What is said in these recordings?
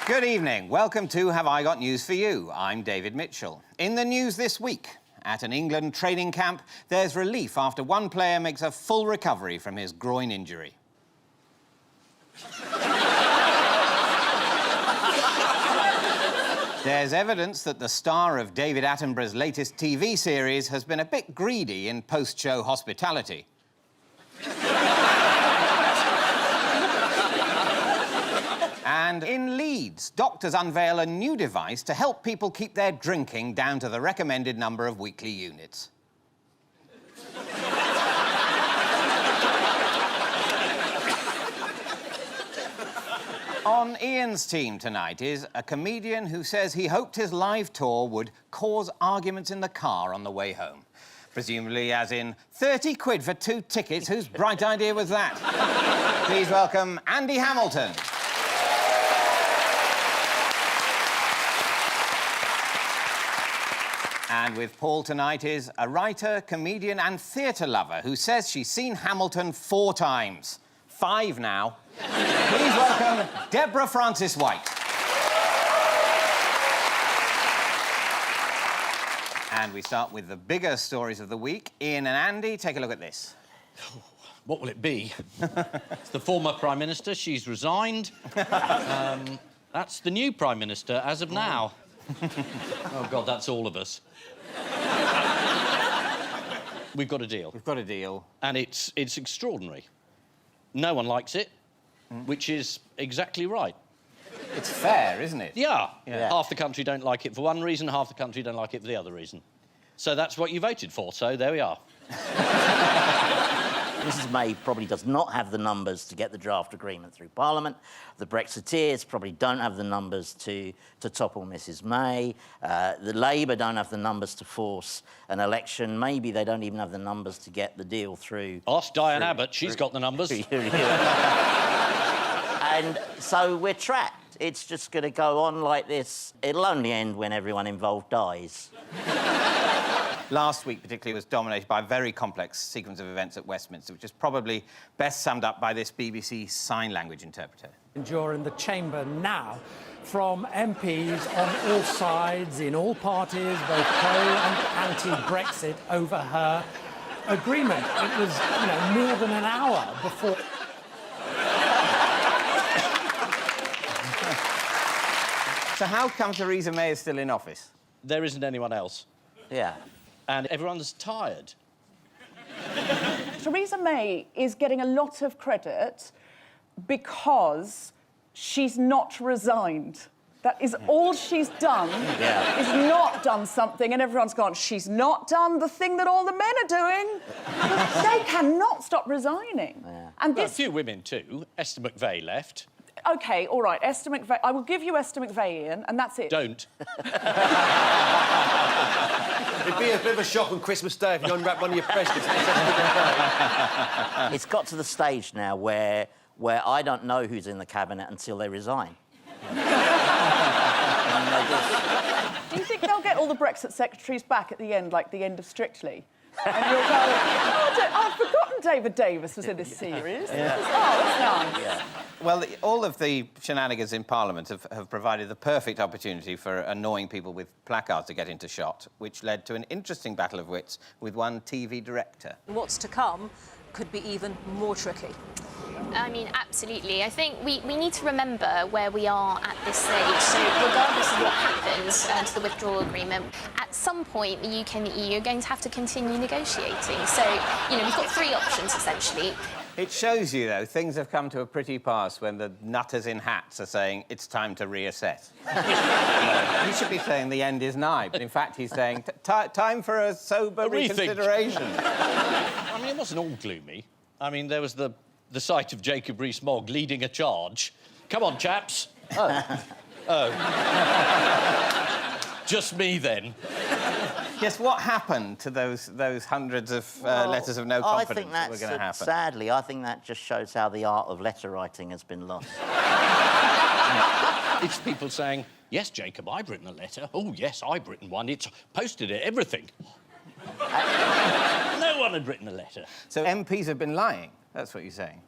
Good evening. Welcome to Have I Got News for You? I'm David Mitchell. In the news this week, at an England training camp, there's relief after one player makes a full recovery from his groin injury. There's evidence that the star of David Attenborough's latest TV series has been a bit greedy in post-show hospitality. And in Leeds, doctors unveil a new device to help people keep their drinking down to the recommended number of weekly units. On Ian's team tonight is a comedian who says he hoped his live tour would cause arguments in the car on the way home. Presumably as in 30 quid for 2 tickets. Whose bright idea was that? Please welcome Andy Hamilton. And with Paul tonight is a writer, comedian and theatre lover who says she's seen Hamilton 4 times. 5 now. Please welcome Deborah Frances-White. And we start with the bigger stories of the week. Ian and Andy, take a look at this. What will it be? It's the former Prime Minister. She's resigned. That's the new Prime Minister as of now. Oh, God, that's all of us. We've got a deal. We've got a deal. And it's extraordinary. No one likes it, which is exactly right. It's fair, isn't it? Yeah. Half the country don't like it for one reason, half the country don't like it for the other reason. So that's what you voted for, so there we are. Mrs May probably does not have the numbers to get the draft agreement through Parliament. The Brexiteers probably don't have the numbers to topple Mrs May. The Labour don't have the numbers to force an election. Maybe they don't even have the numbers to get the deal through. Ask Diane Abbott, she's got the numbers. And so we're trapped. It's just going to go on like this. It'll only end when everyone involved dies. Last week, particularly, was dominated by a very complex sequence of events at Westminster, which is probably best summed up by this BBC Sign Language interpreter. You're in the chamber now from MPs on all sides, in all parties, both pro and anti-Brexit, over her agreement. It was, more than an hour before... So how come Theresa May is still in office? There isn't anyone else. Yeah. And everyone's tired. Theresa May is getting a lot of credit because she's not resigned. That is all she's done, is not done something, and everyone's gone, she's not done the thing that all the men are doing. They cannot stop resigning. Yeah. And Well, this... a few women too. Esther McVey left. OK, all right, Esther McVey... I will give you Esther McVey, Ian, and that's it. Don't. It'd be a bit of a shock on Christmas Day if you unwrap one of your presents. It's got to the stage now where I don't know who's in the cabinet until they resign. Do you think they'll get all the Brexit secretaries back at the end, like the end of Strictly? And you'll go, I've forgotten David Davis was in this series. Yeah. Oh, that's nice. Yeah. Well, all of the shenanigans in Parliament have provided the perfect opportunity for annoying people with placards to get into shot, which led to an interesting battle of wits with one TV director. What's to come could be even more tricky. I mean, absolutely. I think we need to remember where we are at this stage. So regardless of what happens to the withdrawal agreement, at some point the UK and the EU are going to have to continue negotiating. So, we've got 3 options, essentially. It shows you, though, things have come to a pretty pass when the nutters in hats are saying it's time to reassess. He should be saying the end is nigh, but in fact he's saying time for a sober reconsideration. I mean, it wasn't all gloomy. I mean, there was the sight of Jacob Rees-Mogg leading a charge. Come on, chaps. Oh. Just me, then. Yes, what happened to those hundreds of letters of no confidence that were going to happen? Sadly, I think that just shows how the art of letter writing has been lost. It's people saying, yes, Jacob, I've written a letter. Oh, yes, I've written one. It's posted it, everything. No one had written a letter. So MPs have been lying, that's what you're saying?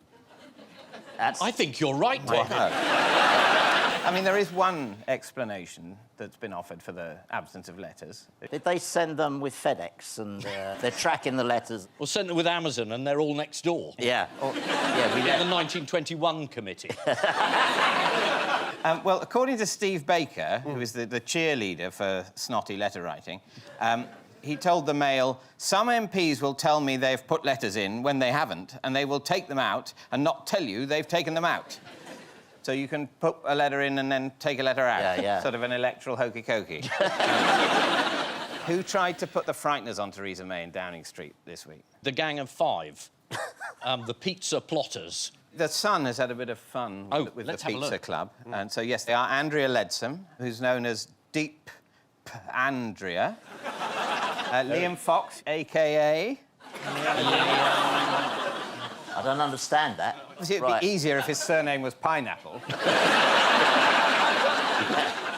That's... I think you're right, David. Wow. I mean, there is one explanation that's been offered for the absence of letters. Did they send them with FedEx and they're tracking the letters? Or sent them with Amazon and they're all next door. Yeah. We get the 1921 committee. Well, according to Steve Baker, who is the cheerleader for snotty letter writing, he told the Mail, some MPs will tell me they've put letters in when they haven't, and they will take them out and not tell you they've taken them out. So you can put a letter in and then take a letter out. Yeah, yeah. Sort of an electoral hokey-cokey. Who tried to put the frighteners on Theresa May in Downing Street this week? The Gang of Five. The pizza plotters. The Sun has had a bit of fun with the let's have a Pizza look. Club. And so, yes, they are Andrea Leadsom, who's known as Deep Andrea. Liam Fox, a.k.a. I don't understand that. It'd Right. be easier if his surname was Pineapple.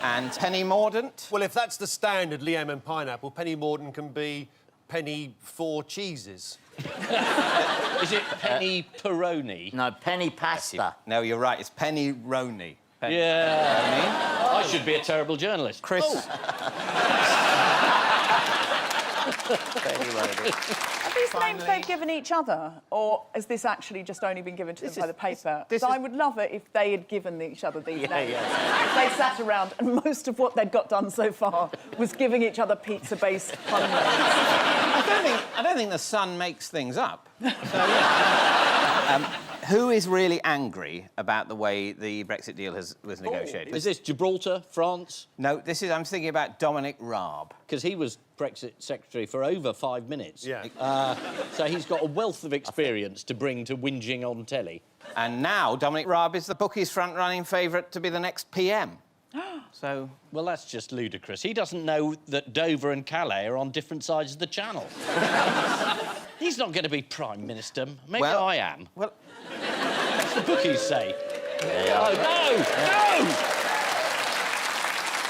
And Penny Mordaunt. Well, if that's the standard, Liam and Pineapple, Penny Mordaunt can be Penny Four Cheeses. Is it Penny Peroni? No, penny pasta. No, you're right, it's Penny Roney. Penny. Yeah. I should be a terrible journalist. Chris. Penny Roney. Are these names they've given each other, or has this actually just only been given to them by the paper? this So I is- would love it if they had given each other these Yeah, names. yeah. If they sat around and most of what they'd got done so far was giving each other pizza-based pun names. I don't think the Sun makes things up. So, yeah. Who is really angry about the way the Brexit deal was negotiated? Is this Gibraltar, France? No, I'm thinking about Dominic Raab. Because he was Brexit secretary for over 5 minutes. Yeah. So he's got a wealth of experience to bring to whinging on telly. And now Dominic Raab is the bookies' front-running favourite to be the next PM. So, Well, that's just ludicrous. He doesn't know that Dover and Calais are on different sides of the channel. He's not going to be Prime Minister. Maybe well, I am. Well, That's the bookies say. Yeah. Oh, no!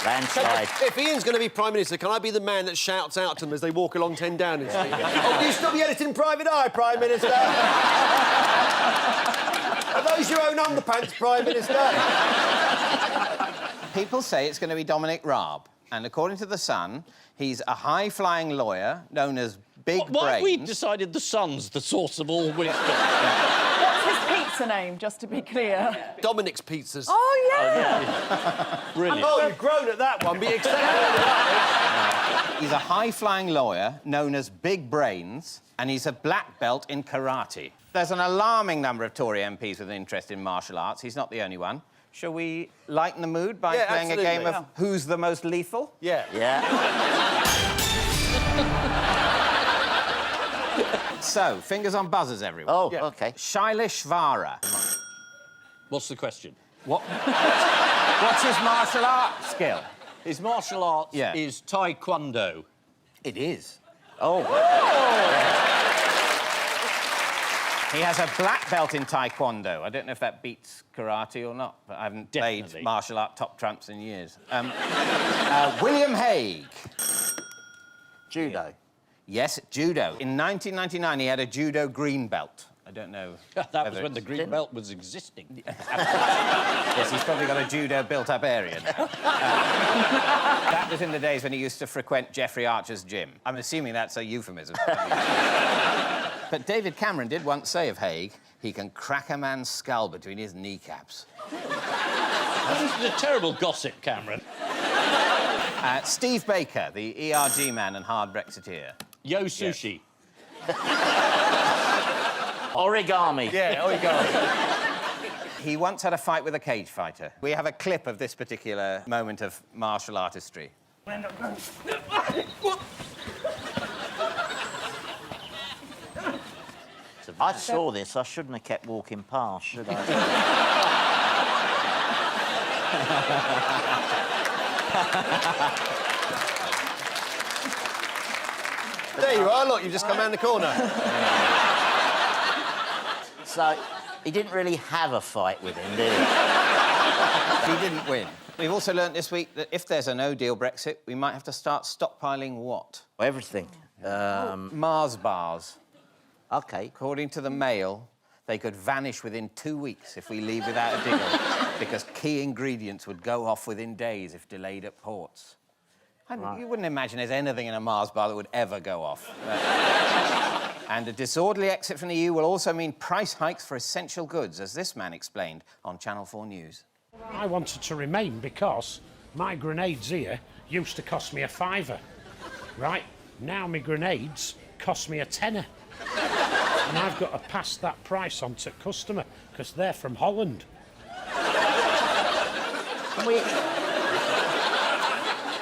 Landslide. If Ian's going to be Prime Minister, can I be the man that shouts out to them as they walk along 10 Downing Street? Oh, you still be editing Private Eye, Prime Minister? Are those your own underpants, Prime Minister? people say it's going to be Dominic Raab. And according to The Sun, he's a high-flying lawyer known as Big Why have we Brains. decided the sun's the source of all wisdom? What's his pizza name, just to be clear? Dominic's Pizzas. Oh, yeah. Brilliant. Oh, you've grown at that one, but you accept that. He's a high-flying lawyer known as Big Brains, and he's a black belt in karate. There's an alarming number of Tory MPs with an interest in martial arts. He's not the only one. Shall we lighten the mood by Yeah, playing a game absolutely. of Who's the Most Lethal? Yeah. Yeah. So, fingers on buzzers, everyone. Oh, Yeah. OK. Shailish Vara. What's the question? What's his martial art skill? His martial arts Yeah. is Taekwondo. It is. Oh. He has a black belt in Taekwondo. I don't know if that beats karate or not, but I haven't Definitely. played martial art top trumps in years. William Hague. Judo. Yes, judo. In 1999, he had a judo green belt. I don't know. That was whether when the it's- green belt was existing. Yes, he's probably got a judo built-up area now. That was in the days when he used to frequent Jeffrey Archer's gym. I'm assuming that's a euphemism. But David Cameron did once say of Hague, he can crack a man's skull between his kneecaps. This is a terrible gossip, Cameron. Steve Baker, the ERG man and hard Brexiteer. Yo Sushi. Origami. Yeah, oh, you go. He once had a fight with a cage fighter. We have a clip of this particular moment of martial artistry. I saw this. I shouldn't have kept walking past, should I? There you are, look, you've just come round the corner. So, he didn't really have a fight with him, did he? He didn't win. We've also learnt this week that if there's a no-deal Brexit, we might have to start stockpiling what? Everything. Mars bars. OK. According to the Mail, they could vanish within 2 weeks if we leave without a deal. because key ingredients would go off within days if delayed at ports. And you wouldn't imagine there's anything in a Mars bar that would ever go off. And a disorderly exit from the EU will also mean price hikes for essential goods, as this man explained on Channel 4 News. I wanted to remain because my grenades here used to cost me £5. Right, now my grenades cost me £10. And I've got to pass that price on to customer because they're from Holland.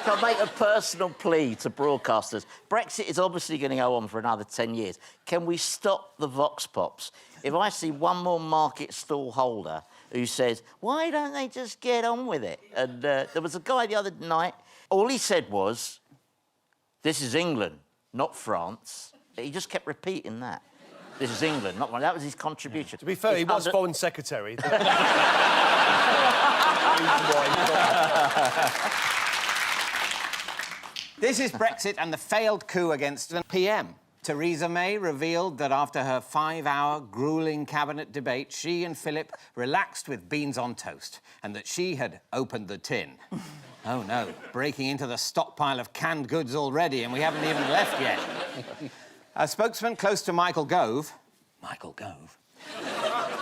Can I make a personal plea to broadcasters? Brexit is obviously going to go on for another 10 years. Can we stop the vox pops? If I see one more market stall holder who says, why don't they just get on with it? And there was a guy the other night, all he said was, this is England, not France. He just kept repeating that. This is England, not France. That was his contribution. To be fair, he was Foreign Secretary. This is Brexit and the failed coup against the PM. Theresa May revealed that after her 5-hour gruelling cabinet debate, she and Philip relaxed with beans on toast and that she had opened the tin. Oh, no, breaking into the stockpile of canned goods already and we haven't even left yet. A spokesman close to Michael Gove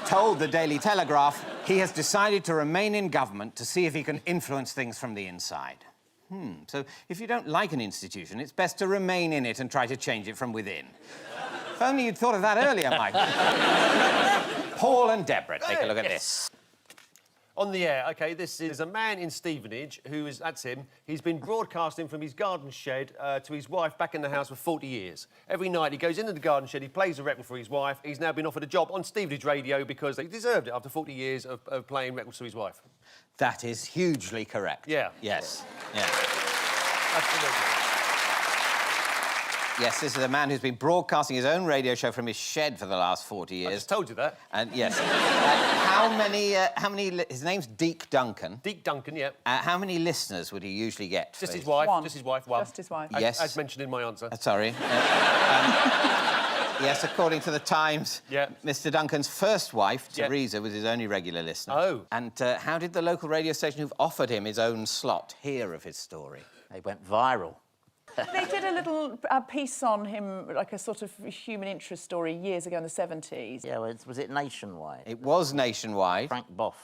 told the Daily Telegraph he has decided to remain in government to see if he can influence things from the inside. So if you don't like an institution, it's best to remain in it and try to change it from within. If only you'd thought of that earlier, Michael. Paul and Deborah, take a look at this. On the air, OK, this is a man in Stevenage who is, that's him, he's been broadcasting from his garden shed to his wife back in the house for 40 years. Every night he goes into the garden shed, he plays a record for his wife. He's now been offered a job on Stevenage Radio because they deserved it after 40 years of playing records to his wife. That is hugely correct. Yeah. Yes. Yeah. Absolutely. Yes, this is a man who's been broadcasting his own radio show from his shed for the last 40 years. I just told you that. And yes. How many... His name's Deke Duncan. Deke Duncan, yeah. How many listeners would he usually get? Just his wife. One. Just his wife, one. Just his wife. Yes. As mentioned in my answer. Sorry. Yes, according to the Times, Mr. Duncan's first wife, Theresa, was his only regular listener. Oh. And how did the local radio station who've offered him his own slot hear of his story? They went viral. They did a little piece on him, like a sort of human interest story years ago in the 70s. Yeah, was it nationwide? It was nationwide. Frank Boff.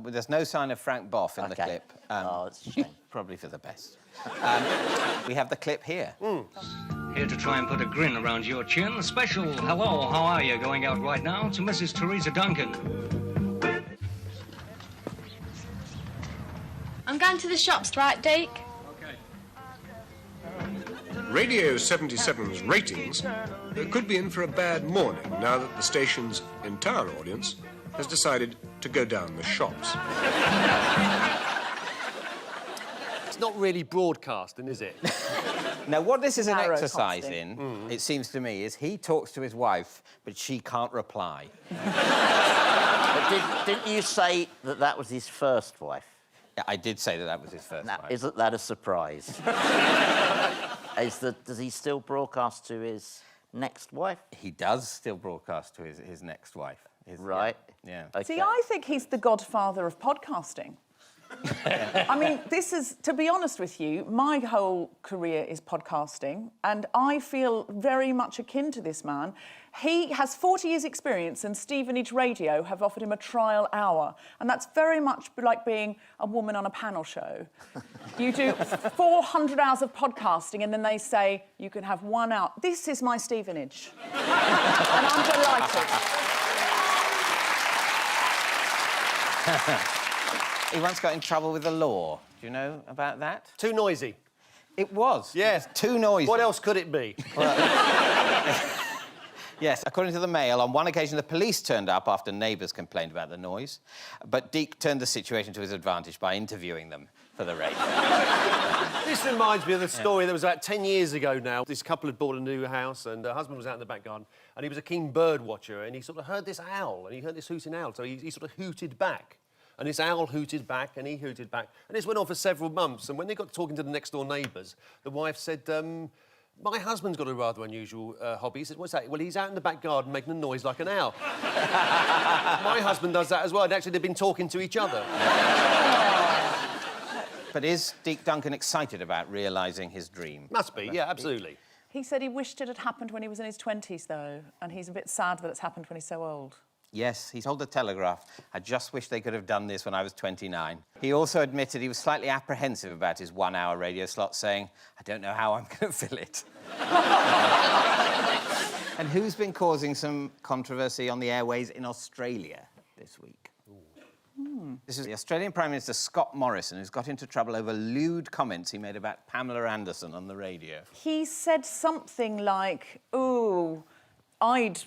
There's no sign of Frank Boff in the clip. Oh, it's a shame. Probably for the best. We have the clip here. Here to try and put a grin around your chin. Special hello, how are you? Going out right now to Mrs. Theresa Duncan. I'm going to the shops, right, Deke? Radio 77's ratings could be in for a bad morning now that the station's entire audience has decided to go down the shops. It's not really broadcasting, is it? Now, what this is an Narrow exercise casting. in, it seems to me, is he talks to his wife, but she can't reply. But didn't you say that that was his first wife? Yeah, I did say that that was his first Now, wife. isn't that a surprise? Does he still broadcast to his next wife? He does still broadcast to his next wife. Right. Yeah. Okay. See, I think he's the godfather of podcasting. I mean, this is, to be honest with you, my whole career is podcasting, and I feel very much akin to this man. He has 40 years' experience, and Stevenage Radio have offered him a trial hour, and that's very much like being a woman on a panel show. You do 400 hours of podcasting, and then they say, you can have 1 hour. This is my Stevenage. And I'm delighted. He once got in trouble with the law. Do you know about that? Too noisy. It was. Yeah. It was too noisy. What else could it be? Yes, according to the Mail, on one occasion the police turned up after neighbours complained about the noise, but Deke turned the situation to his advantage by interviewing them for the radio. This reminds me of the story that was about 10 years ago now. This couple had bought a new house and her husband was out in the back garden and he was a keen bird watcher and he sort of heard this owl and he heard this hooting owl, so he sort of hooted back. And this owl hooted back and he hooted back. And this went on for several months. And when they got talking to the next-door neighbours, the wife said, My husband's got a rather unusual hobby. He said, what's that? Well, he's out in the back garden making a noise like an owl. My husband does that as well, and actually they've been talking to each other. But is Deke Duncan excited about realising his dream? Must be, yeah, absolutely. He said he wished it had happened when he was in his 20s, though, and he's a bit sad that it's happened when he's so old. Yes, he told the Telegraph, I just wish they could have done this when I was 29. He also admitted he was slightly apprehensive about his one-hour radio slot, saying, I don't know how I'm going to fill it. And who's been causing some controversy on the airways in Australia this week? This is the Australian Prime Minister, Scott Morrison, who's got into trouble over lewd comments he made about Pamela Anderson on the radio. He said something like, ooh, I'd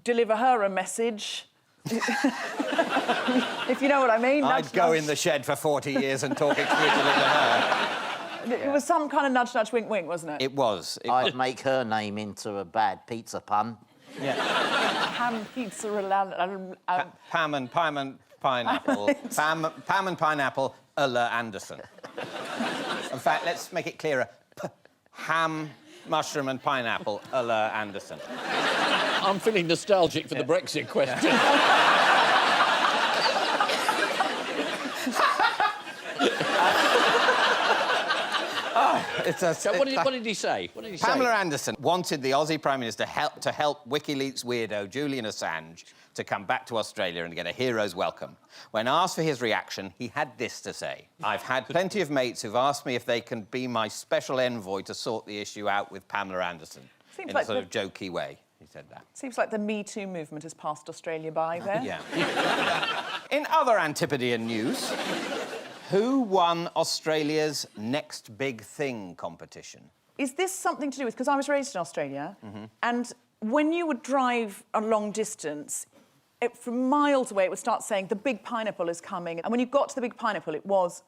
deliver her a message. If you know what I mean. I'd go in the shed for 40 years and talk exclusively to her. It was some kind of nudge, nudge, wink, wink, wasn't it? It was. I'd make her name into a bad pizza pun. Yeah. Ham, pizza, Pam and pineapple. Pam and pineapple, la Anderson. In fact, let's make it clearer. Ham, mushroom and pineapple, la Anderson. I'm feeling nostalgic for the Brexit question. So what did he say? What did he say? Pamela Anderson wanted the Aussie Prime Minister to help WikiLeaks weirdo Julian Assange to come back to Australia and get a hero's welcome. When asked for his reaction, he had this to say. I've had plenty of mates who've asked me if they can be my special envoy to sort the issue out with Pamela Anderson. Seems in like a sort of jokey way, he said that. Seems like the Me Too movement has passed Australia by there. Yeah. In other Antipodean news, who won Australia's Next Big Thing competition? Is this something to do with... Because I was raised in Australia, and when you would drive a long distance, from miles away, it would start saying, the big pineapple is coming. And when you got to the big pineapple, it was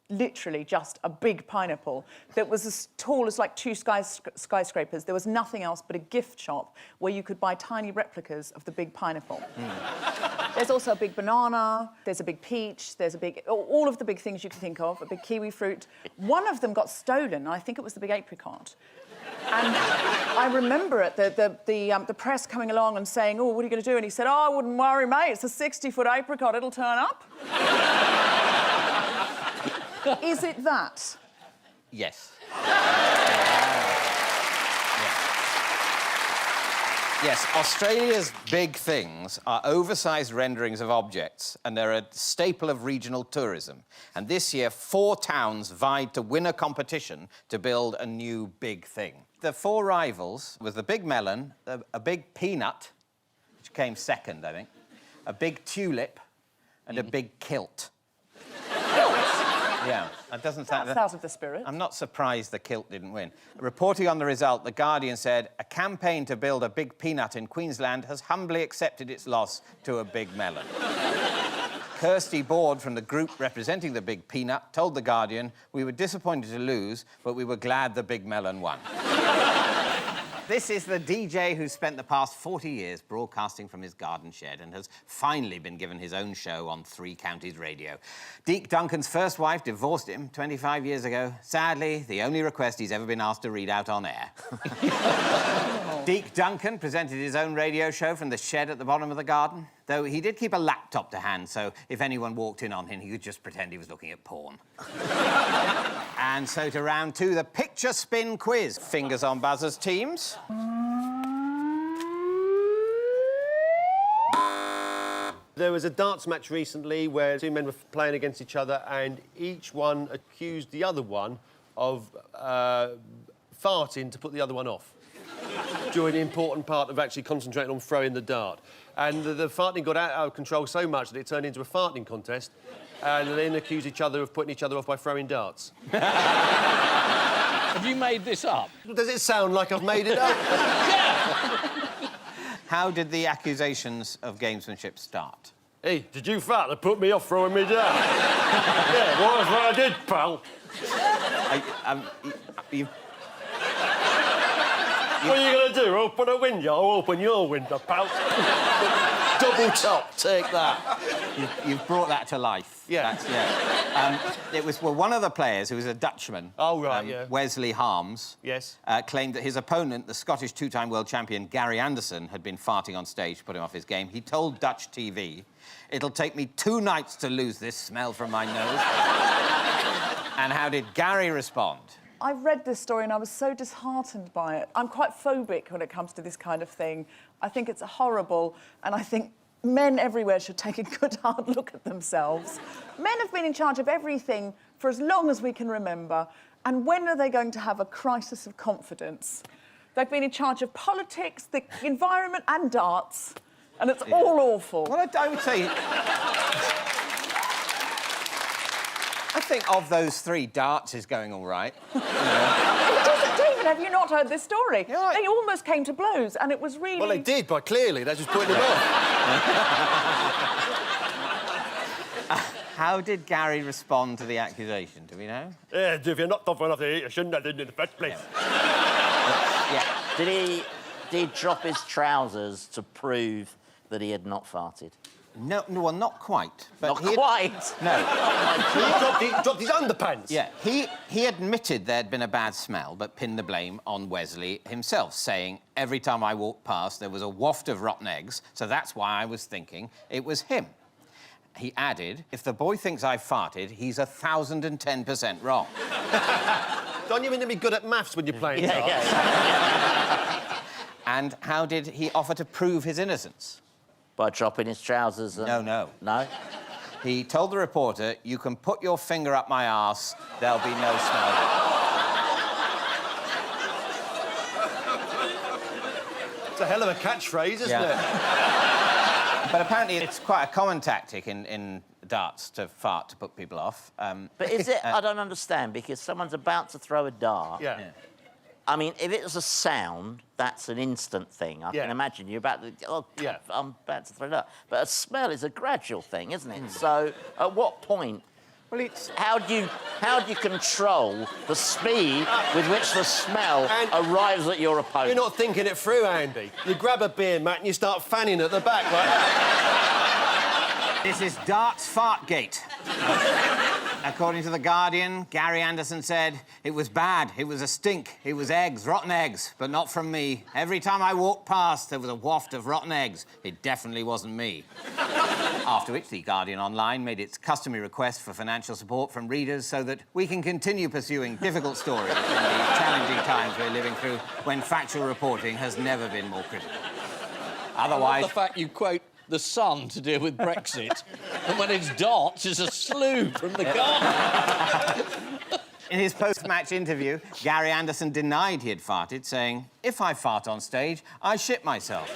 literally just a big pineapple that was as tall as, like, 2 skyscrapers. There was nothing else but a gift shop where you could buy tiny replicas of the big pineapple. There's also a big banana, there's a big peach, there's a big... all of the big things you can think of, a big kiwi fruit. One of them got stolen, I think it was the big apricot. And I remember it, the press coming along and saying, oh, what are you going to do? And he said, oh, I wouldn't worry, mate, it's a 60-foot apricot, it'll turn up. Is it that? Yes. Yes, Australia's big things are oversized renderings of objects, and they're a staple of regional tourism. And this year, 4 towns vied to win a competition to build a new big thing. The 4 rivals was the big melon, a big peanut, which came second, I think, a big tulip, and a big kilt. Yeah, that doesn't sound... That's out of the spirit. I'm not surprised the kilt didn't win. Reporting on the result, The Guardian said, a campaign to build a big peanut in Queensland has humbly accepted its loss to a big melon. Kirsty Board from the group representing the big peanut told The Guardian, we were disappointed to lose, but we were glad the big melon won. This is the DJ who spent the past 40 years broadcasting from his garden shed and has finally been given his own show on 3 Counties Radio. Deke Duncan's first wife divorced him 25 years ago. Sadly, the only request he's ever been asked to read out on air. Deke Duncan presented his own radio show from the shed at the bottom of the garden, though he did keep a laptop to hand, so if anyone walked in on him, he could just pretend he was looking at porn. And so to round 2, the picture spin quiz. Fingers on buzzers, teams. There was a darts match recently where 2 men were playing against each other and each one accused the other one of farting to put the other one off during the important part of actually concentrating on throwing the dart. And the farting got out of control so much that it turned into a farting contest and then accused each other of putting each other off by throwing darts. Have you made this up? Does it sound like I've made it up? How did the accusations of gamesmanship start? Hey, did you fart that put me off throwing me dart? Yeah, what I did, pal? What are you going to do? Open a window? Open your window, pal. Double top, take that. You've brought that to life. Yeah. It was one of the players, who was a Dutchman. Oh, right, yeah. Wesley Harms. Yes. Claimed that his opponent, the Scottish two-time world champion Gary Anderson, had been farting on stage to put him off his game. He told Dutch TV, "It'll take me 2 nights to lose this smell from my nose." And how did Gary respond? I read this story and I was so disheartened by it. I'm quite phobic when it comes to this kind of thing. I think it's horrible, and I think men everywhere should take a good hard look at themselves. Men have been in charge of everything for as long as we can remember, and when are they going to have a crisis of confidence? They've been in charge of politics, the environment and darts, and it's all awful. Well, I would say... I think of those 3, darts is going all right. It doesn't, David, have you not heard this story? Yeah. They almost came to blows, and it was really... Well, they did, but clearly they're just putting him off. How did Gary respond to the accusation? Do we know? Yeah, if you're not tough enough to eat, you shouldn't have done it in the first place. Yeah. Did he drop his trousers to prove that he had not farted? No, well, not quite. But Not quite? No. He dropped his underpants. Yeah, he admitted there'd been a bad smell, but pinned the blame on Wesley himself, saying, "Every time I walked past, there was a waft of rotten eggs, so that's why I was thinking it was him." He added, "If the boy thinks I farted, he's 1,010% wrong." Don't you mean to be good at maths when you're playing darts? Yeah. And how did he offer to prove his innocence? By dropping his trousers and... No. No? He told the reporter, "You can put your finger up my arse, there'll be no smell." It's a hell of a catchphrase, isn't it? But apparently it's quite a common tactic in darts to fart to put people off. But is it... I don't understand, because someone's about to throw a dart... Yeah. I mean, if it was a sound, that's an instant thing. I can imagine you're about to... Oh, Yeah. I'm about to throw it up. But a smell is a gradual thing, isn't it? So, at what point... Well, it's... How do you control the speed with which the smell arrives at your opponent? You're not thinking it through, Andy. You grab a beer mat and you start fanning at the back, right? This is Darts Fartgate. According to The Guardian, Gary Anderson said, "It was bad, it was a stink, it was eggs, rotten eggs, but not from me. Every time I walked past, there was a waft of rotten eggs. It definitely wasn't me." After which, The Guardian Online made its customary request for financial support from readers so that we can continue pursuing difficult stories in the challenging times we're living through, when factual reporting has never been more critical. Otherwise... The fact you quote The Sun to deal with Brexit, and when it's darts, it's a slew from The Guardian. In his post-match interview, Gary Anderson denied he had farted, saying, "If I fart on stage, I shit myself.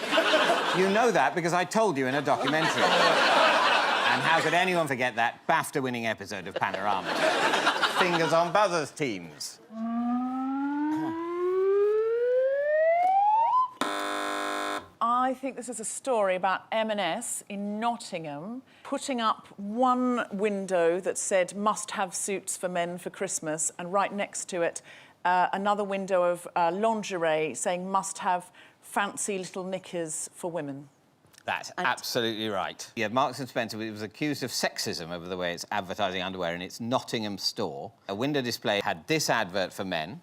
You know that because I told you in a documentary." And how could anyone forget that BAFTA-winning episode of Panorama? Fingers on buzzers, teams. I think this is a story about M&S in Nottingham putting up one window that said "must-have suits for men for Christmas," and right next to it another window of lingerie saying "must-have fancy little knickers for women." That's absolutely right. Yeah, Marks & Spencer was accused of sexism over the way it's advertising underwear in its Nottingham store. A window display had this advert for men,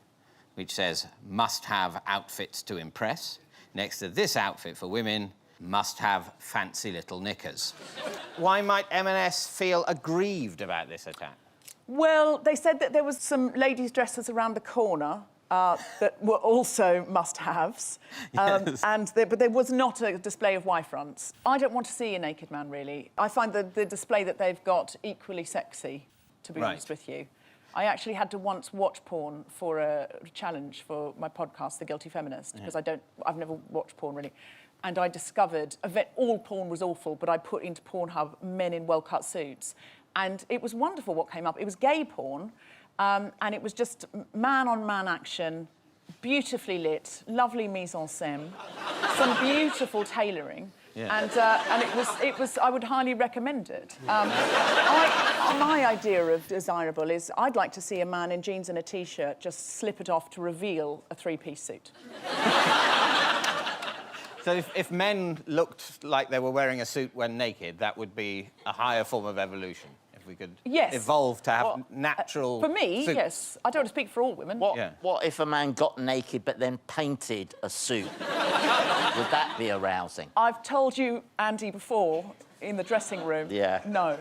which says "must have outfits to impress." Next to this outfit for women, "must have fancy little knickers." Why might M&S feel aggrieved about this attack? Well, they said that there was some ladies' dresses around the corner that were also must-haves, but there was not a display of Y-fronts. I don't want to see a naked man, really. I find the display that they've got equally sexy, to be honest with you. I actually had to once watch porn for a challenge for my podcast, The Guilty Feminist, because I've never watched porn, really. And I discovered all porn was awful, but I put into Pornhub men in well-cut suits. And it was wonderful what came up. It was gay porn, and it was just man-on-man action, beautifully lit, lovely mise-en-scène, some beautiful tailoring. Yeah. And it was. I would highly recommend it. My idea of desirable is I'd like to see a man in jeans and a t-shirt just slip it off to reveal a three-piece suit. So if men looked like they were wearing a suit when naked, that would be a higher form of evolution. If we could Yes. evolve to have natural For me, suits. yes. I don't want to speak for all women. What if a man got naked but then painted a suit? Would that be arousing? I've told you, Andy, before, in the dressing room. Yeah. No.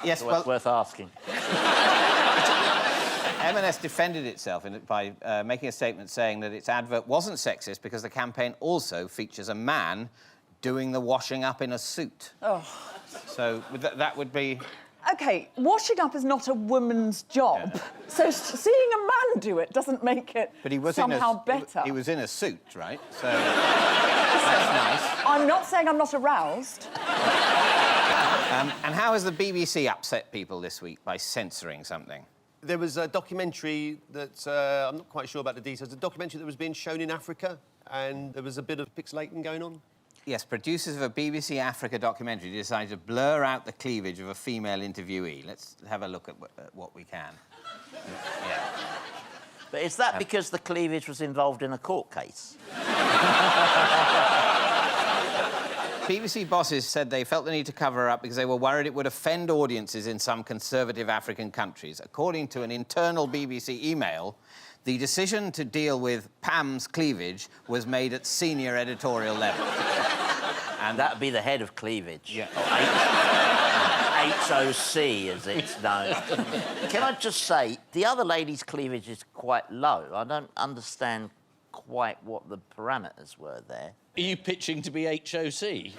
Yes, Well, it's worth asking. M&S defended itself by making a statement saying that its advert wasn't sexist because the campaign also features a man doing the washing up in a suit. Oh. So that would be... OK, washing up is not a woman's job. Yeah. So seeing a man do it doesn't make it But he was somehow better. He was in a suit, right? So that's nice. I'm not saying I'm not aroused. And how has the BBC upset people this week by censoring something? There was a documentary that, I'm not quite sure about the details, a documentary that was being shown in Africa, and there was a bit of pixelating going on. Yes, producers of a BBC Africa documentary decided to blur out the cleavage of a female interviewee. Let's have a look at what we can. Yeah. But is that because the cleavage was involved in a court case? BBC bosses said they felt the need to cover her up because they were worried it would offend audiences in some conservative African countries. According to an internal BBC email, the decision to deal with Pam's cleavage was made at senior editorial level. And that would be the head of cleavage. Yeah. HOC, as it's known. Can I just say, the other lady's cleavage is quite low. I don't understand quite what the parameters were there. Are you pitching to be HOC?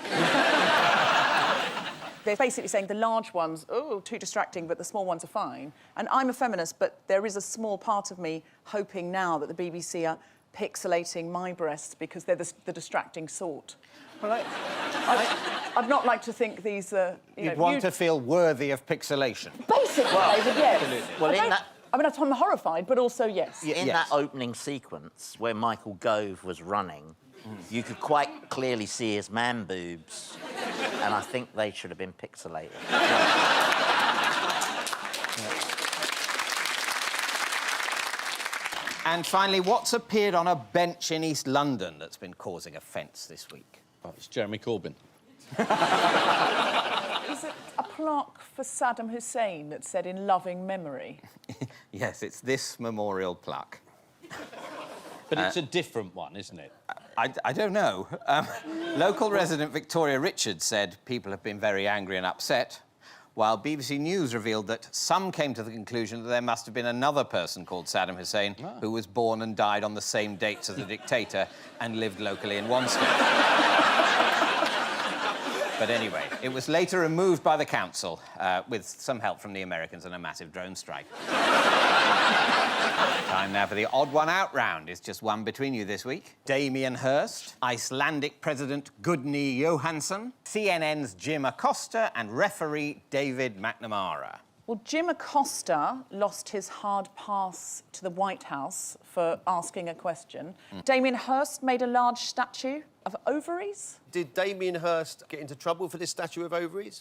They're basically saying the large ones, oh, too distracting, but the small ones are fine. And I'm a feminist, but there is a small part of me hoping now that the BBC are pixelating my breasts because they're the distracting sort. Well, I'd not like to think these are... You'd want to feel worthy of pixelation. Basically, David, yes. Absolutely. Well, I mean, I'm horrified, but also yes. In that opening sequence where Michael Gove was running, you could quite clearly see his man boobs, and I think they should have been pixelated. And finally, what's appeared on a bench in East London that's been causing offence this week? Oh, it's Jeremy Corbyn. Is it a plaque for Saddam Hussein that said in loving memory? Yes, it's this memorial plaque. But it's a different one, isn't it? I don't know. Local resident Victoria Richards said people have been very angry and upset, while BBC News revealed that some came to the conclusion that there must have been another person called Saddam Hussein who was born and died on the same dates as the dictator and lived locally in one state. But anyway, it was later removed by the council with some help from the Americans and a massive drone strike. Time now for the odd one out round. It's just one between you this week. Damien Hirst, Icelandic President Gudni Johansson, CNN's Jim Acosta, and referee David McNamara. Well, Jim Acosta lost his hard pass to the White House for asking a question. Damien Hirst made a large statue of ovaries. Did Damien Hirst get into trouble for this statue of ovaries?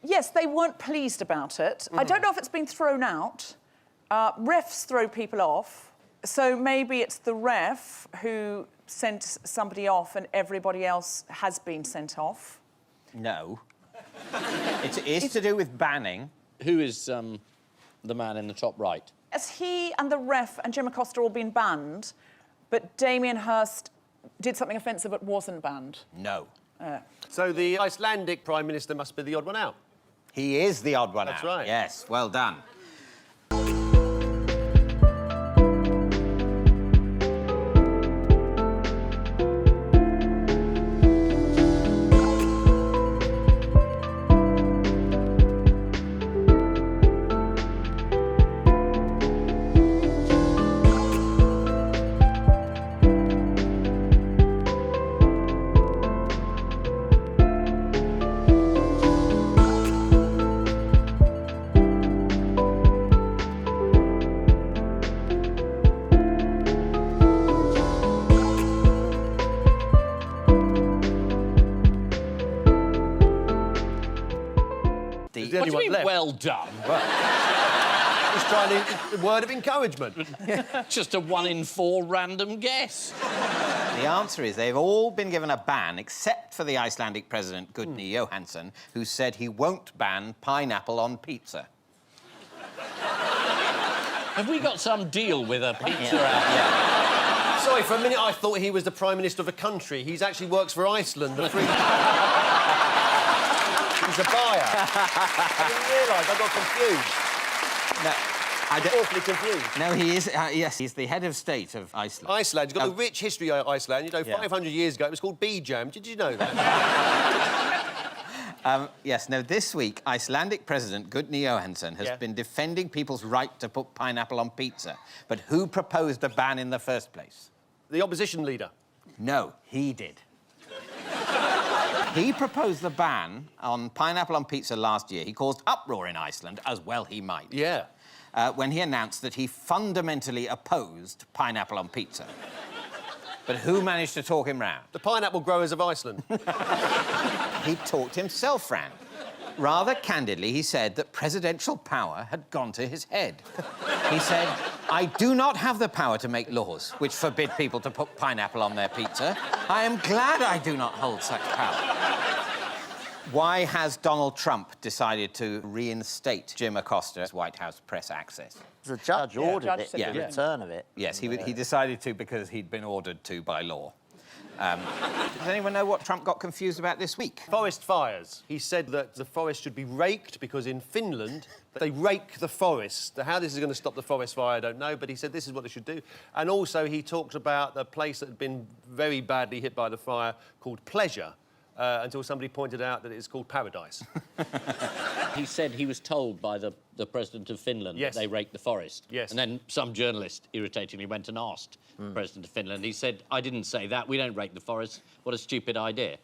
Yes, they weren't pleased about it. I don't know if it's been thrown out. Refs throw people off, so maybe it's the ref who sent somebody off and everybody else has been sent off. No. It is to do with banning. Who is the man in the top right? As he and the ref and Jim Acosta all been banned, but Damien Hirst did something offensive but wasn't banned. No. So the Icelandic Prime Minister must be the odd one out. He is the odd one out. That's right. Yes, well done. What do you mean, well done? Well, it's trying a word of encouragement. Just a 1 in 4 random guess. The answer is they've all been given a ban, except for the Icelandic president, Gudni Johansson, who said he won't ban pineapple on pizza. Have we got some deal with a pizza out there? Sorry, for a minute I thought he was the Prime Minister of a country. He actually works for Iceland, the free... He's a buyer. I didn't realise, I got confused. No, Awfully confused. No, he is, yes, he's the head of state of Iceland. Iceland, you've got the rich history of Iceland. You know, 500 years ago it was called Bee Jam. Did you know that? Yes, no, this week, Icelandic President Gudni Johansson has been defending people's right to put pineapple on pizza. But who proposed a ban in the first place? The opposition leader. No, he did. He proposed the ban on pineapple on pizza last year. He caused uproar in Iceland, as well he might. Yeah. When he announced that he fundamentally opposed pineapple on pizza. But who managed to talk him round? The pineapple growers of Iceland. He talked himself round. Rather candidly, he said that presidential power had gone to his head. He said, I do not have the power to make laws which forbid people to put pineapple on their pizza. I am glad I do not hold such power. Why has Donald Trump decided to reinstate Jim Acosta as White House press access? The judge ordered it, Yeah. the return of it. Yes, he decided to because he'd been ordered to by law. Does anyone know what Trump got confused about this week? Forest fires. He said that the forest should be raked because in Finland they rake the forest. How this is going to stop the forest fire, I don't know, but he said this is what they should do. And also he talked about the place that had been very badly hit by the fire called Pleasure, until somebody pointed out that it's called Paradise. He said he was told by the president of Finland that they raked the forest. Yes. And then some journalist irritatingly went and asked the president of Finland. He said, I didn't say that. We don't rake the forest. What a stupid idea.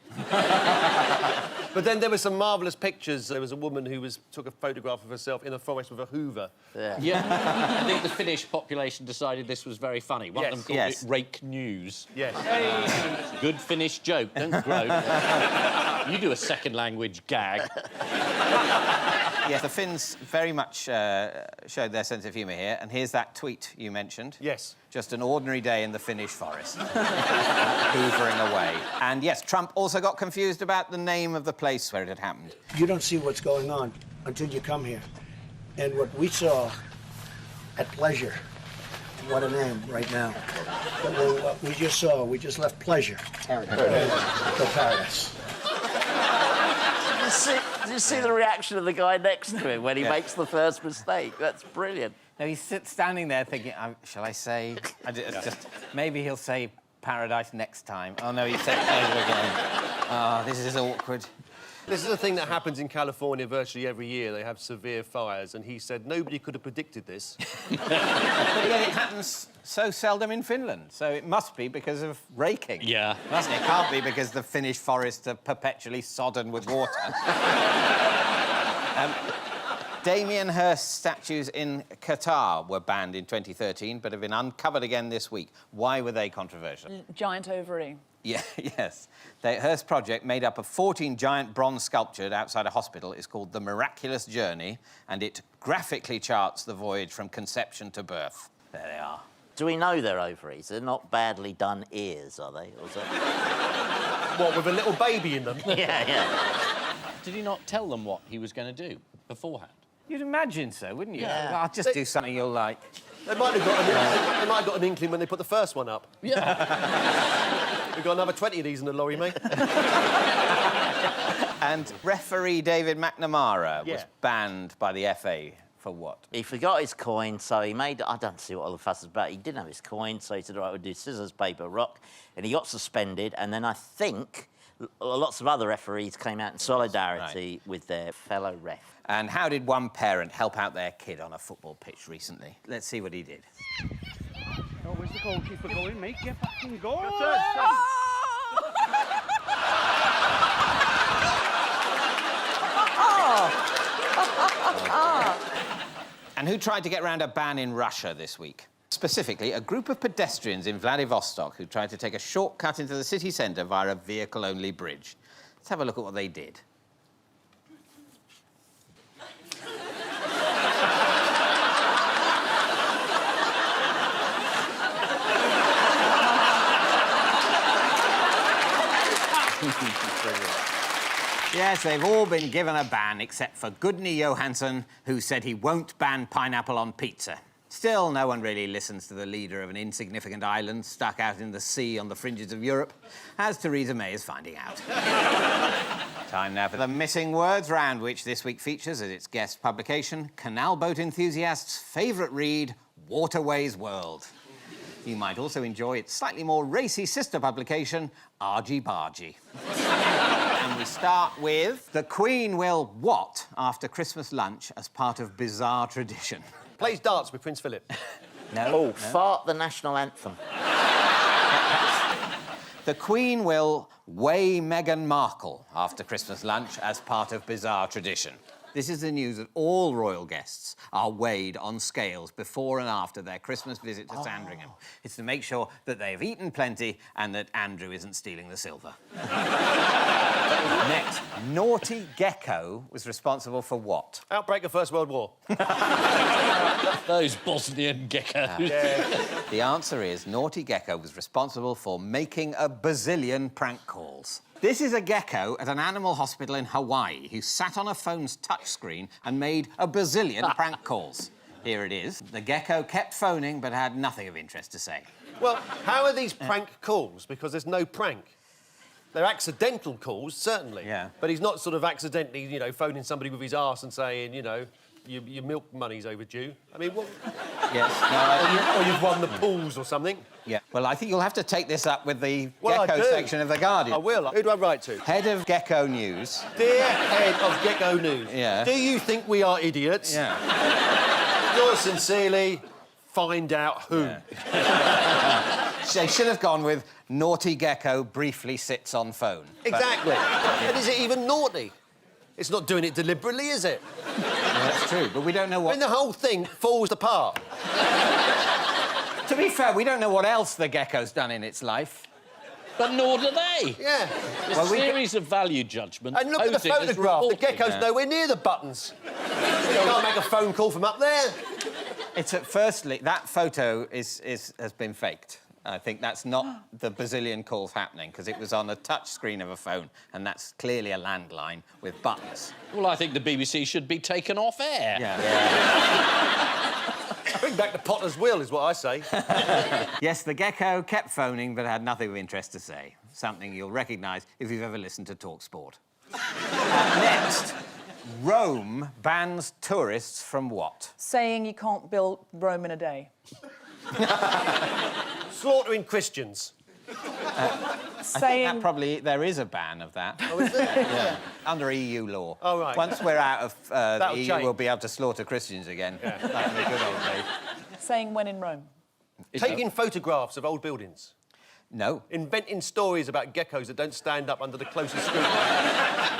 But then there were some marvellous pictures. There was a woman who took a photograph of herself in a forest with a hoover. Yeah. I think the Finnish population decided this was very funny. One of them called it Rake News. Yes. Good Finnish joke, don't gloat. You do a second language gag. Yes, the Finns very much showed their sense of humour here, and here's that tweet you mentioned. Yes. Just an ordinary day in the Finnish forest. Hoovering away. And yes, Trump also got confused about the name of the place where it had happened. You don't see what's going on until you come here. And what we saw at Pleasure, what a name right now. But what we just saw, we just left Pleasure. Paradise. Did you see the reaction of the guy next to him when he makes the first mistake? That's brilliant. No, he's standing there thinking, shall I say... maybe he'll say Paradise next time. Oh, no, he said Pleasure again. Oh, this is awkward. This is a thing that happens in California virtually every year. They have severe fires, and he said nobody could have predicted this. But yet it happens so seldom in Finland, so it must be because of raking. Yeah. Mustn't it? It can't be because the Finnish forests are perpetually sodden with water. Damien Hirst statues in Qatar were banned in 2013, but have been uncovered again this week. Why were they controversial? Giant ovary. Yeah, yes. The Hearst project, made up of 14 giant bronze sculptures outside a hospital, is called The Miraculous Journey, and it graphically charts the voyage from conception to birth. There they are. Do we know they're ovaries? They're not badly done ears, are they? Or is that... What, with a little baby in them? Yeah. Did he not tell them what he was going to do beforehand? You'd imagine so, wouldn't you? Yeah. I'll just do something you'll like. They might have got an inkling when they put the first one up. Yeah. We've got another 20 of these in the lorry, mate. And referee David McNamara was banned by the FA for what? He forgot his coin, so he made... I don't see what all the fuss is about. He didn't have his coin, so he said, all right, we'll do scissors, paper, rock. And he got suspended, and then I think lots of other referees came out in solidarity with their fellow ref. And how did one parent help out their kid on a football pitch recently? Let's see what he did. Oh, where's the goalkeeper going, mate? Get back and go! And who tried to get around a ban in Russia this week? Specifically, a group of pedestrians in Vladivostok who tried to take a shortcut into the city centre via a vehicle-only bridge. Let's have a look at what they did. Yes, they've all been given a ban except for Gudni Johansson, who said he won't ban pineapple on pizza. Still, no one really listens to the leader of an insignificant island stuck out in the sea on the fringes of Europe, as Theresa May is finding out. Time now for the Missing Words round, which this week features as its guest publication, canal boat enthusiasts' favourite read, Waterways World. You might also enjoy its slightly more racy sister publication, Argy Bargy. And we start with the Queen will what after Christmas lunch as part of bizarre tradition? Plays darts with Prince Philip. No. Fart the national anthem. The Queen will weigh Meghan Markle after Christmas lunch as part of bizarre tradition. This is the news that all royal guests are weighed on scales before and after their Christmas visit to Sandringham. It's to make sure that they've eaten plenty and that Andrew isn't stealing the silver. Next, Naughty Gecko was responsible for what? Outbreak of First World War. Those Bosnian geckos. Yeah. The answer is Naughty Gecko was responsible for making a bazillion prank calls. This is a gecko at an animal hospital in Hawaii who sat on a phone's touchscreen and made a bazillion prank calls. Here it is. The gecko kept phoning but had nothing of interest to say. Well, how are these prank calls? Because there's no prank. They're accidental calls, certainly. Yeah. But he's not sort of accidentally, you know, phoning somebody with his arse and saying, you know, your milk money's overdue. I mean, what... Yes. Or you've won the pools or something. Yeah. Well, I think you'll have to take this up with the Well, I Gecko do. section of The Guardian. I will. Who do I write to? Head of Gecko News. Dear head of Gecko News. Yeah. Do you think we are idiots? Yeah. Yours sincerely, find out who. Yeah. They should have gone with Naughty Gecko briefly sits on phone. Exactly. And is it even naughty? It's not doing it deliberately, is it? Yeah, that's true, but we don't know what... When the whole thing falls apart. To be fair, we don't know what else the gecko's done in its life. But nor do they. Yeah. A series of value judgments. And look at the posing as photograph. The reporting. gecko's nowhere near the buttons. You can't make a phone call from up there. It's firstly, that photo has been faked. I think that's not the bazillion calls happening, because it was on a touch screen of a phone, and that's clearly a landline with buttons. Well, I think the BBC should be taken off air. Yeah. Bring back the Potter's Wheel, is what I say. Yes, the gecko kept phoning, but had nothing of interest to say. Something you'll recognise if you've ever listened to TalkSport. Next, Rome bans tourists from what? Saying you can't build Rome in a day. Slaughtering Christians. Saying... there is a ban of that. Oh, is there? Yeah. Under EU law. Oh, right. Once we're out of the EU, change. we'll be able to slaughter Christians again. Yeah. Like in the good old days. Saying when in Rome. Taking photographs of old buildings. No. Inventing stories about geckos that don't stand up under the closest scrutiny.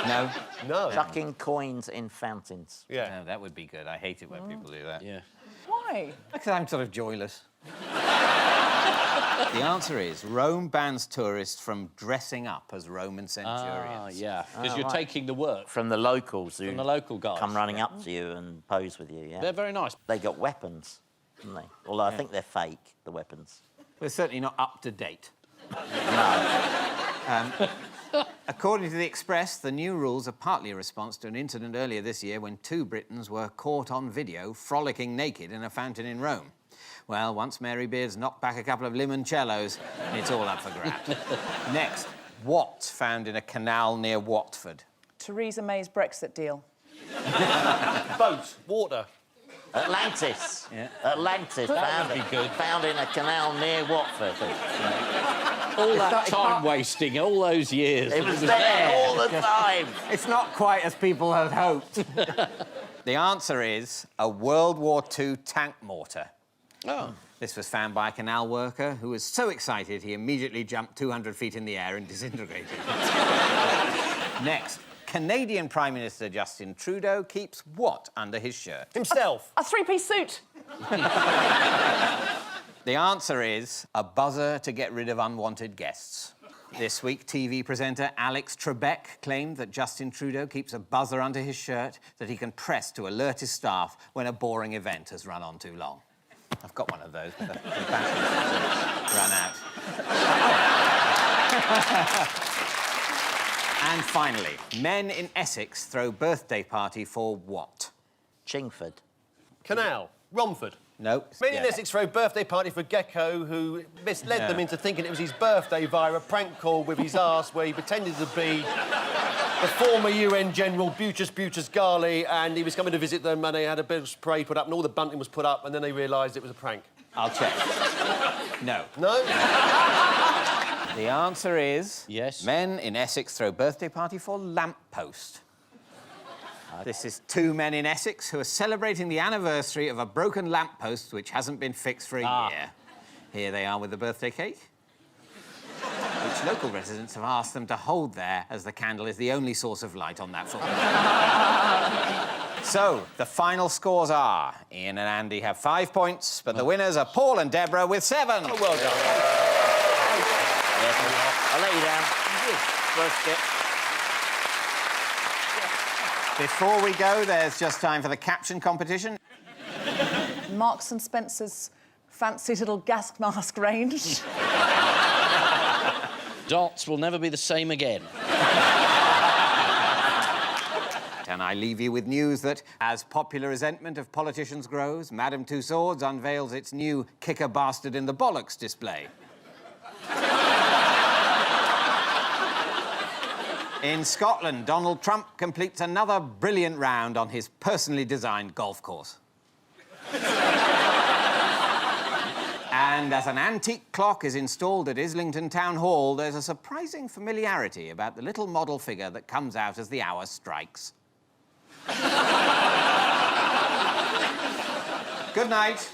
No. No. Chucking coins in fountains. Yeah. No, that would be good. I hate it when people do that. Yeah. Why? Because I'm sort of joyless. The answer is Rome bans tourists from dressing up as Roman centurions. Ah, yeah. Because you're taking the work from the locals who from the local guys. come running up to you and pose with you, yeah. They're very nice. They got weapons, haven't they? Although I think they're fake, the weapons. We're certainly not up to date. No. According to The Express, the new rules are partly a response to an incident earlier this year when two Britons were caught on video frolicking naked in a fountain in Rome. Well, once Mary Beard's knocked back a couple of limoncellos, it's all up for grabs. Next, what found in a canal near Watford? Theresa May's Brexit deal. Boats, water. Atlantis. Yeah. Atlantis That would be good. found in a canal near Watford. All that time wasting, all those years. It was there all the time. It's not quite as people had hoped. The answer is a World War II tank mortar. Oh. This was found by a canal worker who was so excited he immediately jumped 200 feet in the air and disintegrated. Next, Canadian Prime Minister Justin Trudeau keeps what under his shirt? Himself. A three-piece suit. The answer is a buzzer to get rid of unwanted guests. This week, TV presenter Alex Trebek claimed that Justin Trudeau keeps a buzzer under his shirt that he can press to alert his staff when a boring event has run on too long. I've got one of those, but the batteries run out. And finally, men in Essex throw birthday party for what? Chingford. Canal. Romford. No. Men in Essex throw birthday party for Gecko, who misled them into thinking it was his birthday via a prank call with his arse where he pretended to be the former UN General Butchus Ghali, and he was coming to visit them, and they had a bit of spray put up, and all the bunting was put up, and then they realised it was a prank. I'll check. No. No? The answer is... Yes. Men in Essex throw birthday party for lamppost. This is two men in Essex who are celebrating the anniversary of a broken lamppost which hasn't been fixed for a year. Here they are with the birthday cake, which local residents have asked them to hold there as the candle is the only source of light on that floor. So, the final scores are... Ian and Andy have 5 points, but the winners are Paul and Deborah with 7. Oh, well done. I'll let you down. First bit. Before we go, there's just time for the caption competition. Marks and Spencer's fancy little gas mask range. Dots will never be the same again. And I leave you with news that, as popular resentment of politicians grows, Madame Tussauds unveils its new Kick a Bastard in the Bollocks display. In Scotland, Donald Trump completes another brilliant round on his personally designed golf course. And as an antique clock is installed at Islington Town Hall, there's a surprising familiarity about the little model figure that comes out as the hour strikes. Good night.